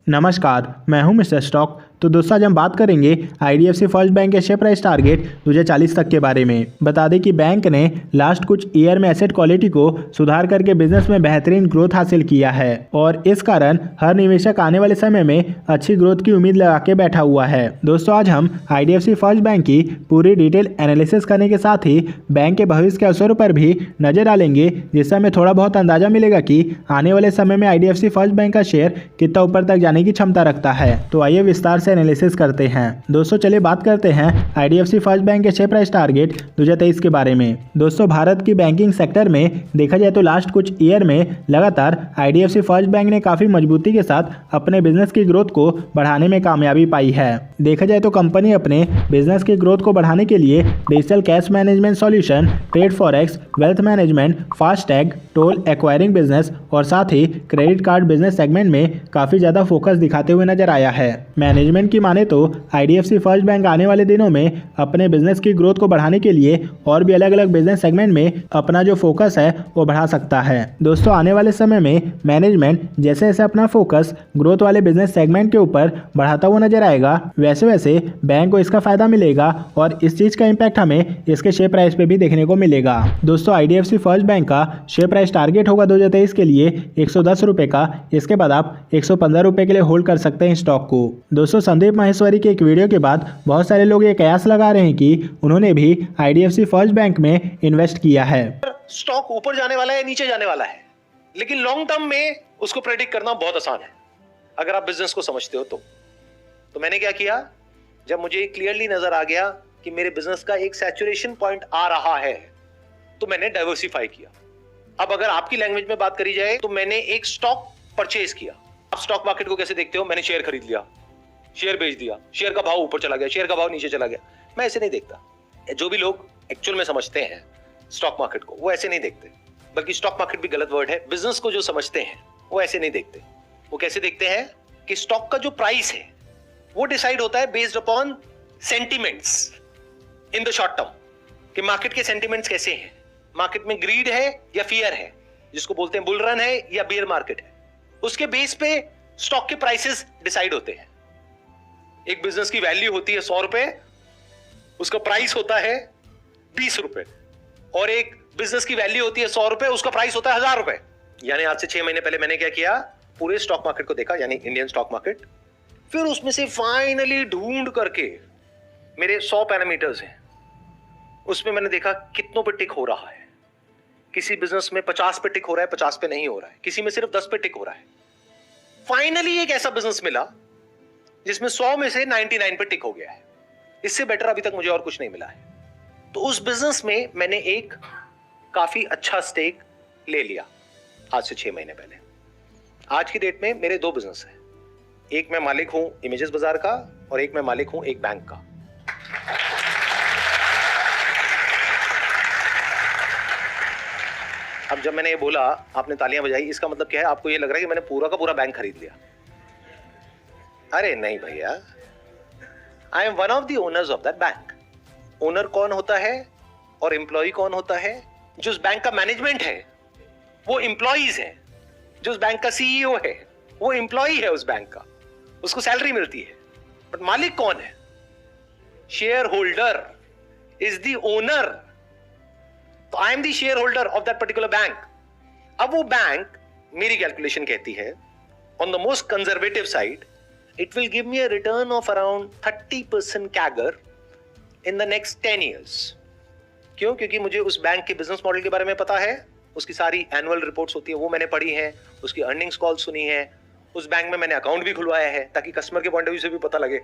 नमस्कार, मैं हूं मिस्टर स्टॉक। तो दोस्तों आज हम बात करेंगे आईडीएफसी फर्स्ट बैंक के शेयर प्राइस टारगेट 2040 तक के बारे में। बता दें कि बैंक ने लास्ट कुछ ईयर में एसेट क्वालिटी को सुधार करके बिजनेस में बेहतरीन ग्रोथ हासिल किया है और इस कारण हर निवेशक आने वाले समय में अच्छी ग्रोथ की उम्मीद लगा के बैठा हुआ है। दोस्तों आज हम आईडीएफसी फर्स्ट बैंक की पूरी डिटेल एनालिसिस करने के साथ ही बैंक के भविष्य के अवसरों पर भी नजर डालेंगे, जिससे हमें थोड़ा बहुत अंदाजा मिलेगा कि आने वाले समय में आईडीएफसी फर्स्ट बैंक का शेयर कितना ऊपर तक जाने की क्षमता रखता है। तो आइए विस्तार से एनालिसिस करते हैं। दोस्तों चलिए बात करते हैं आईडीएफसी फर्स्ट बैंक के शेयर प्राइस टारगेट 2023 के बारे में। दोस्तों भारत की बैंकिंग सेक्टर में देखा जाए तो लास्ट कुछ ईयर में लगातार आईडीएफसी फर्स्ट बैंक ने काफी मजबूती के साथ अपने बिजनेस की ग्रोथ को बढ़ाने में कामयाबी पाई है। देखा जाए तो कंपनी अपने बिजनेस की ग्रोथ को बढ़ाने के लिए digital cash management solution, trade forex, wealth management, FASTag, toll acquiring business और साथ ही क्रेडिट कार्ड बिजनेस सेगमेंट में काफी ज्यादा फोकस दिखाते हुए नजर आया है। मैनेजमेंट की माने तो आईडीएफसी फर्स्ट बैंक आने वाले दिनों में अपने बिजनेस की ग्रोथ को बढ़ाने के लिए और भी अलग अलग बिजनेस सेगमेंट में अपना जो फोकस है वो बढ़ा सकता है। दोस्तों आने वाले समय में मैनेजमेंट जैसे जैसे अपना फोकस ग्रोथ वाले बिजनेस सेगमेंट के ऊपर बढ़ाता हुआ नजर आएगा, वैसे वैसे बैंक को इसका फायदा मिलेगा और इस चीज का इम्पैक्ट हमें इसके शेयर प्राइस पे भी देखने को मिलेगा। दोस्तों आईडीएफसी फर्स्ट बैंक का शेयर प्राइस टारगेट होगा 2023 के लिए 110 रुपए का। इसके बाद आप 115 रुपए के लिए होल्ड कर सकते हैं स्टॉक को। दोस्तों संदीप माहेश्वरी के एक वीडियो के बाद बहुत सारे लोग ये कयास लगा रहे हैं कि उन्होंने भी आईडीएफसी फर्स्ट बैंक में इन्वेस्ट किया है। स्टॉक ऊपर जाने वाला है, नीचे जाने वाला है, लेकिन लॉन्ग टर्म में उसको प्रेडिक्ट करना बहुत आसान है अगर आप बिजनेस को समझते हो तो मैंने क्या किया, जब मुझे क्लियरली नजर आ गया कि मेरे बिजनेस का एक सैचुरेशन पॉइंट आ रहा है तो मैंने डाइवर्सिफाई किया। अब अगर आपकी लैंग्वेज में बात करी जाए तो मैंने एक स्टॉक परचेज किया। आप स्टॉक मार्केट को कैसे देखते हो? मैंने शेयर खरीद लिया, शेयर बेच दिया, शेयर का भाव ऊपर चला गया, शेयर का भाव नीचे चला गया। मैं ऐसे नहीं देखता। जो भी लोग एक्चुअल में समझते हैं स्टॉक मार्केट को वो ऐसे नहीं देखते, बल्कि स्टॉक मार्केट भी गलत वर्ड है। बिजनेस को जो समझते हैं वो ऐसे नहीं देखते। वो कैसे देखते हैं कि स्टॉक का जो प्राइस है वो डिसाइड होता है based upon sentiments in the short term, कि मार्केट के सेंटिमेंट्स कैसे हैं, मार्केट में ग्रीड है या फियर है, जिसको बोलते हैं बुल रन है या बियर मार्केट है। उसके बेस पे स्टॉक के प्राइसेस डिसाइड होते हैं। एक बिजनेस की वैल्यू होती है 100 रुपए, उसका प्राइस होता है 20 रुपए, और एक बिजनेस की वैल्यू होती है 100 रुपए, उसका प्राइस होता है 1000 रुपए। यानी आज से 6 महीने पहले मैंने क्या किया, पूरे स्टॉक मार्केट को देखा, यानी इंडियन स्टॉक मार्केट, फिर उसमें से फाइनली ढूंढ करके मेरे 100 पैरामीटर्स हैं, उसमें मैंने देखा कितनों पे टिक हो रहा है। किसी बिजनेस में 50 पे टिक हो रहा है, 50 पे नहीं हो रहा है, किसी में सिर्फ 10 पे टिक हो रहा है। फाइनली एक ऐसा बिजनेस मिला जिसमें 100 में से 99 पे टिक हो गया है। इससे बेटर अभी तक मुझे और कुछ नहीं मिला है। तो उस बिजनेस में मैंने एक काफी अच्छा स्टेक ले लिया आज से 6 महीने पहले। आज की डेट में मेरे 2 बिजनेस हैं। एक मैं मालिक हूं इमेजेस बाजार का और एक मैं मालिक हूं एक बैंक का। अब जब मैंने ये बोला आपने तालियां बजाई, इसका मतलब क्या है? आपको ये लग रहा है कि मैंने पूरा का पूरा बैंक खरीद लिया। अरे नहीं भैया, I am one of the owners of that bank. Owner कौन होता है और एम्प्लॉय कौन होता है? जो उस बैंक का मैनेजमेंट है वो एम्प्लॉइज है, जो उस बैंक का सीईओ है वो एम्प्लॉय है उस बैंक का, उसको सैलरी मिलती है। बट मालिक कौन है? Shareholder is the owner. तो I am the shareholder of that particular bank. अब वो बैंक, मेरी कैलकुलेशन कहती है on the most conservative side, it will give me a return of around 30% CAGR in the next 10 years. क्यों? क्योंकि मुझे उस बैंक के बिजनेस मॉडल के बारे में पता है, उसकी सारी एनुअल रिपोर्ट्स होती है वो मैंने पढ़ी है, उसकी अर्निंग्स कॉल सुनी है, उस बैंक में मैंने अकाउंट भी खुलवाया है ताकि कस्टमर के पॉइंट ऑफ व्यू से भी पता लगे।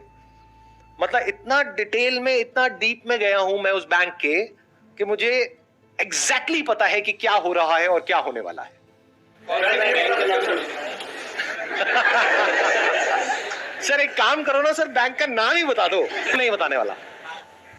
मतलब इतना डिटेल में, इतना डीप में गया हूं मैं उस बैंक के कि मुझे एग्जैक्टली पता है कि क्या हो रहा है और क्या होने वाला है। सर एक काम करो ना सर, बैंक का नाम ही बता दो। नहीं बताने वाला।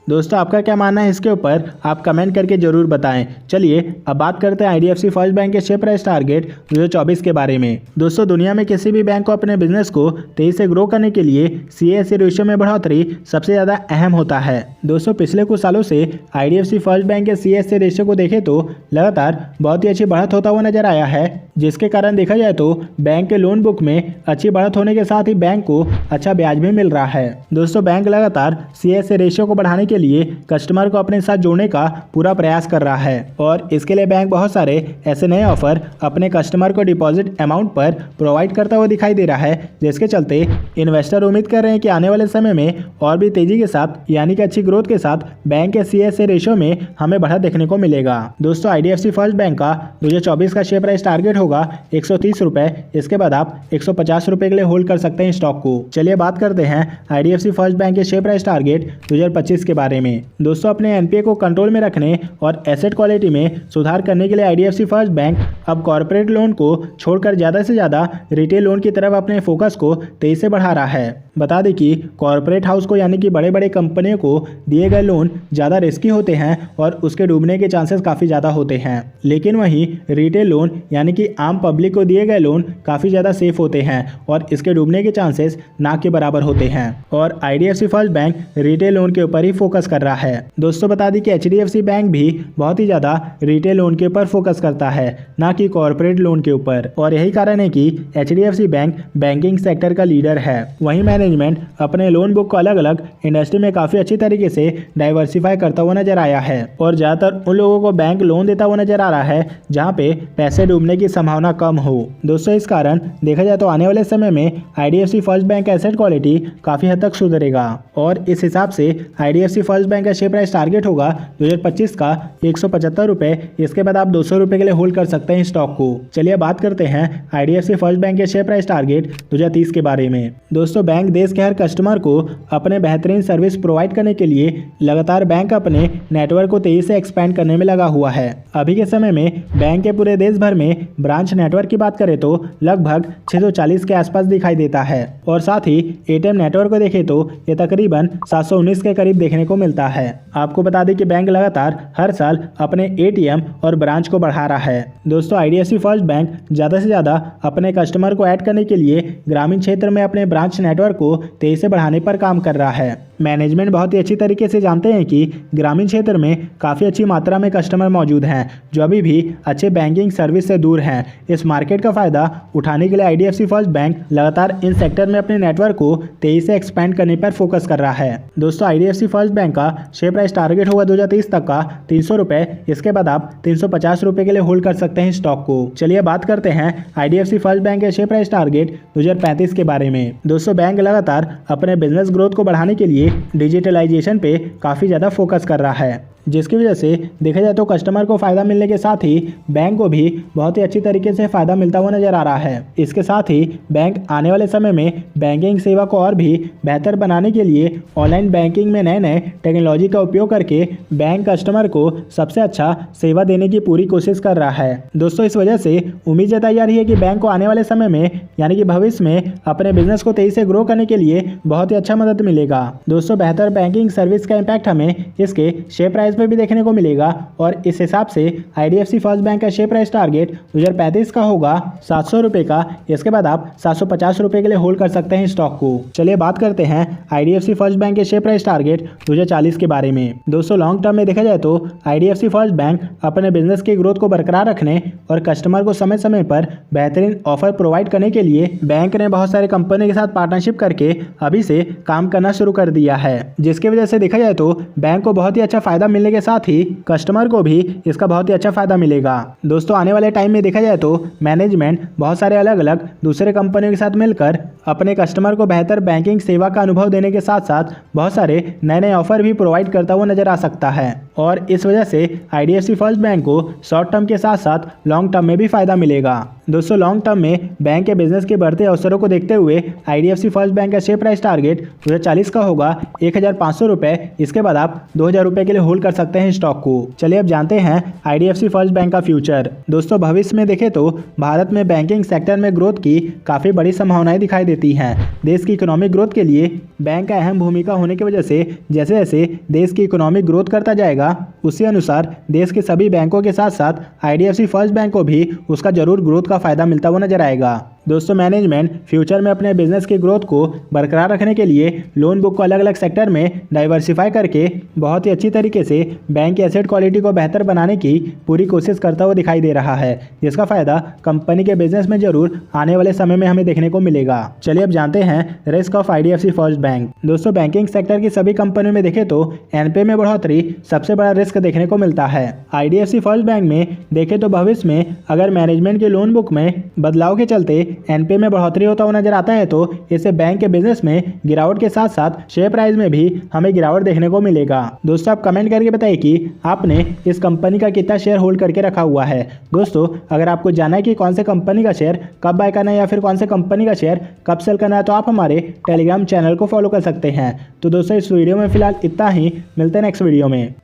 दोस्तों आपका क्या मानना है इसके ऊपर आप कमेंट करके जरूर बताएं। चलिए अब बात करते हैं IDFC फर्स्ट बैंक के शेयर प्राइस टारगेट 2024 के बारे में। दोस्तों दुनिया में किसी भी बैंक को अपने बिजनेस को तेजी से ग्रो करने के लिए CAC रेशियो में बढ़ोतरी सबसे ज़्यादा अहम होता है। दोस्तों पिछले कुछ सालों से IDFC फर्स्ट बैंक के CAC रेशियो को देखें तो लगातार बहुत ही अच्छी बढ़त होता हुआ नजर आया है, जिसके कारण देखा जाए तो बैंक के लोन बुक में अच्छी बढ़त होने के साथ ही बैंक को अच्छा ब्याज भी मिल रहा है। दोस्तों बैंक लगातार CAC रेशियो को बढ़ाने के लिए कस्टमर को अपने साथ जोड़ने का पूरा प्रयास कर रहा है और इसके लिए बैंक बहुत सारे ऐसे नए ऑफर अपने कस्टमर को डिपॉजिट अमाउंट पर प्रोवाइड करता हुआ दिखाई दे रहा है, जिसके चलते इन्वेस्टर उम्मीद कर रहे हैं कि आने वाले समय में और भी तेजी के साथ यानी कि अच्छी ग्रोथ के साथ बैंक के CAC रेशियो में हमें बढ़त देखने को मिलेगा। दोस्तों IDFC फर्स्ट बैंक का 2024 का शेयर प्राइस टारगेट होगा 130 रुपए। इसके बाद आप 150 रुपए के लिए होल्ड कर सकते हैं स्टॉक को। चलिए बात करते हैं IDFC फर्स्ट बैंक के शेयर प्राइस टारगेट 2025 के बारे में। दोस्तों अपने NPA को कंट्रोल में रखने और एसेट क्वालिटी में सुधार करने के लिए IDFC फर्स्ट बैंक अब कॉर्पोरेट लोन को छोड़कर ज़्यादा से ज़्यादा रिटेल लोन की तरफ अपने फोकस को तेजी से बढ़ा रहा है। बता दें कि कॉर्पोरेट हाउस को यानी कि बड़े बड़े कंपनियों को दिए गए लोन ज़्यादा रिस्की होते हैं और उसके डूबने के चांसेस काफ़ी ज़्यादा होते हैं, लेकिन वहीं रिटेल लोन यानी कि आम पब्लिक को दिए गए लोन काफ़ी ज़्यादा सेफ होते हैं और इसके डूबने के चांसेस ना के बराबर होते हैं और IDFC first bank retail loan के ऊपर ही फोकस कर रहा है। दोस्तों बता दें कि HDFC बैंक भी बहुत ही ज़्यादा रिटेल लोन के ऊपर फोकस करता है, ना कि कॉर्पोरेट लोन के ऊपर, और यही कारण है कि HDFC बैंक बैंकिंग सेक्टर का लीडर है। वहीं मैनेजमेंट अपने लोन बुक को अलग अलग इंडस्ट्री में काफ़ी अच्छी तरीके से डाइवर्सिफाई करता हुआ नजर आया है और ज़्यादातर उन लोगों को बैंक लोन देता हुआ नजर आ रहा है जहाँ पे पैसे डूबने की संभावना कम हो। दोस्तों इस कारण देखा जाए तो आने वाले समय में IDFC फर्स्ट बैंक का एसेट क्वालिटी काफ़ी हद तक सुधरेगा और इस हिसाब से IDFC फर्स्ट बैंक का शेयर प्राइस टारगेट होगा 2025 का 175 रुपये। इसके बाद आप 200 रुपये के लिए होल्ड कर सकते हैं स्टॉक को। चलिए बात करते हैं IDFC फर्स्ट बैंक के शेयर प्राइस टारगेट 2030 के बारे में। दोस्तों बैंक देश के हर कस्टमर को अपने बेहतरीन सर्विस प्रोवाइड करने के लिए लगातार बैंक अपने नेटवर्क को तेजी से एक्सपैंड करने में लगा हुआ है। अभी के समय में बैंक के पूरे देश भर में ब्रांच नेटवर्क की बात करें तो लगभग 640 के आसपास दिखाई देता है और साथ ही ATM नेटवर्क को देखें तो ये तकरीबन 719 के करीब देखने को मिलता है। आपको बता दें कि बैंक लगातार हर साल अपने ATM और ब्रांच को बढ़ा रहा है। दोस्तों IDFC फर्स्ट बैंक ज़्यादा से ज़्यादा अपने कस्टमर को ऐड करने के लिए ग्रामीण क्षेत्र में अपने ब्रांच नेटवर्क को तेजी से बढ़ाने पर काम कर रहा है। मैनेजमेंट बहुत ही अच्छी तरीके से जानते हैं कि ग्रामीण क्षेत्र में काफ़ी अच्छी मात्रा में कस्टमर मौजूद हैं जो अभी भी अच्छे बैंकिंग सर्विस से दूर हैं। इस मार्केट का फ़ायदा उठाने के लिए IDFC फर्स्ट बैंक लगातार इन सेक्टर में अपने नेटवर्क को तेजी से एक्सपैंड करने पर फोकस कर रहा है। दोस्तों IDFC फर्स्ट बैंक का शेयर प्राइस टारगेट होगा 2030 तक का 300 रुपये। इसके बाद आप 350 रुपये के लिए होल्ड कर सकते हैं स्टॉक को। चलिए बात करते हैं IDFC फर्स्ट बैंक के शेयर प्राइस टारगेट 2035 के बारे में। दोस्तों बैंक लगातार अपने बिजनेस ग्रोथ को बढ़ाने के लिए डिजिटलाइजेशन पे काफ़ी ज़्यादा फोकस कर रहा है, जिसकी वजह से देखा जाए तो कस्टमर को फ़ायदा मिलने के साथ ही बैंक को भी बहुत ही अच्छी तरीके से फ़ायदा मिलता हुआ नज़र आ रहा है। इसके साथ ही बैंक आने वाले समय में बैंकिंग सेवा को और भी बेहतर बनाने के लिए ऑनलाइन बैंकिंग में नए नए टेक्नोलॉजी का उपयोग करके बैंक कस्टमर को सबसे अच्छा सेवा देने की पूरी कोशिश कर रहा है। दोस्तों इस वजह से उम्मीद जताई जा रही है कि बैंक को आने वाले समय में यानी कि भविष्य में अपने बिजनेस को तेजी से ग्रो करने के लिए बहुत ही अच्छा मदद मिलेगा। दोस्तों बेहतर बैंकिंग सर्विस का इम्पैक्ट हमें इसके शेयर प्राइस पे भी देखने को मिलेगा और इस हिसाब से IDFC फर्स्ट बैंक का शेयर प्राइस टारगेट 2035 का होगा 700 रुपये का। इसके बाद आप 750 रुपये के लिए होल्ड कर सकते हैं स्टॉक को। चलिए बात करते हैं IDFC फर्स्ट बैंक के शेयर प्राइस टारगेट 2040 के बारे में। दोस्तों लॉन्ग टर्म में देखा जाए तो IDFC फर्स्ट बैंक अपने बिजनेस की ग्रोथ को बरकरार रखने और कस्टमर को समय समय पर बेहतरीन ऑफर प्रोवाइड करने के लिए बैंक ने बहुत सारे कंपनी के साथ पार्टनरशिप करके अभी से काम करना शुरू कर दिया है, जिसकी वजह से देखा जाए तो बैंक को बहुत ही अच्छा फायदा मिलने के साथ ही कस्टमर को भी इसका बहुत ही अच्छा फायदा मिलेगा। दोस्तों आने वाले टाइम में देखा जाए तो मैनेजमेंट बहुत सारे अलग अलग दूसरे कंपनियों के साथ मिलकर अपने कस्टमर को बेहतर बैंकिंग सेवा का अनुभव देने के साथ साथ बहुत सारे नए नए ऑफर भी प्रोवाइड करता हुआ नजर आ सकता है और इस वजह से IDFC फर्स्ट बैंक को शॉर्ट टर्म के साथ साथ लॉन्ग टर्म में भी फायदा मिलेगा। दोस्तों लॉन्ग टर्म में बैंक के बिजनेस के बढ़ते अवसरों को देखते हुए IDFC फर्स्ट बैंक का शेयर प्राइस टारगेट 2040 का होगा 1500 रुपये। इसके बाद आप 2000 रुपये के लिए होल्ड कर सकते हैं स्टॉक को। चलिए अब जानते हैं IDFC फर्स्ट बैंक का फ्यूचर। दोस्तों भविष्य में देखें तो भारत में बैंकिंग सेक्टर में ग्रोथ की काफ़ी बड़ी संभावनाएं दिखाई देती हैं। देश की इकोनॉमिक ग्रोथ के लिए बैंक का अहम भूमिका होने की वजह से जैसे जैसे देश की इकोनॉमिक ग्रोथ करता जाएगा उसी अनुसार देश के सभी बैंकों के साथ साथ IDFC फर्स्ट बैंक को भी उसका जरूर ग्रोथ का फायदा मिलता हुआ नजर आएगा। दोस्तों मैनेजमेंट फ्यूचर में अपने बिजनेस की ग्रोथ को बरकरार रखने के लिए लोन बुक को अलग अलग सेक्टर में डाइवर्सिफाई करके बहुत ही अच्छी तरीके से बैंक की एसेट क्वालिटी को बेहतर बनाने की पूरी कोशिश करता हुआ दिखाई दे रहा है, जिसका फायदा कंपनी के बिजनेस में जरूर आने वाले समय में हमें देखने को मिलेगा। चलिए अब जानते हैं risk of IDFC first bank. दोस्तों बैंकिंग सेक्टर की सभी कंपनियों में देखें तो NPA में बढ़ोतरी सबसे बड़ा रिस्क देखने को मिलता है। IDFC फर्स्ट बैंक में देखें तो भविष्य में अगर मैनेजमेंट के लोन बुक में बदलाव के चलते NPA में बढ़ोतरी होता हुआ नजर आता है तो इससे बैंक के बिजनेस में गिरावट के साथ साथ शेयर प्राइस में भी हमें गिरावट देखने को मिलेगा। दोस्तों आप कमेंट करके बताइए कि आपने इस कंपनी का कितना शेयर होल्ड करके रखा हुआ है। दोस्तों अगर आपको जानना है कि कौन से कंपनी का शेयर कब बाय करना है या फिर कौन से कंपनी का शेयर कब सेल करना है तो आप हमारे टेलीग्राम चैनल को फॉलो कर सकते हैं। तो दोस्तों इस वीडियो में फिलहाल इतना ही, मिलते हैं नेक्स्ट वीडियो में।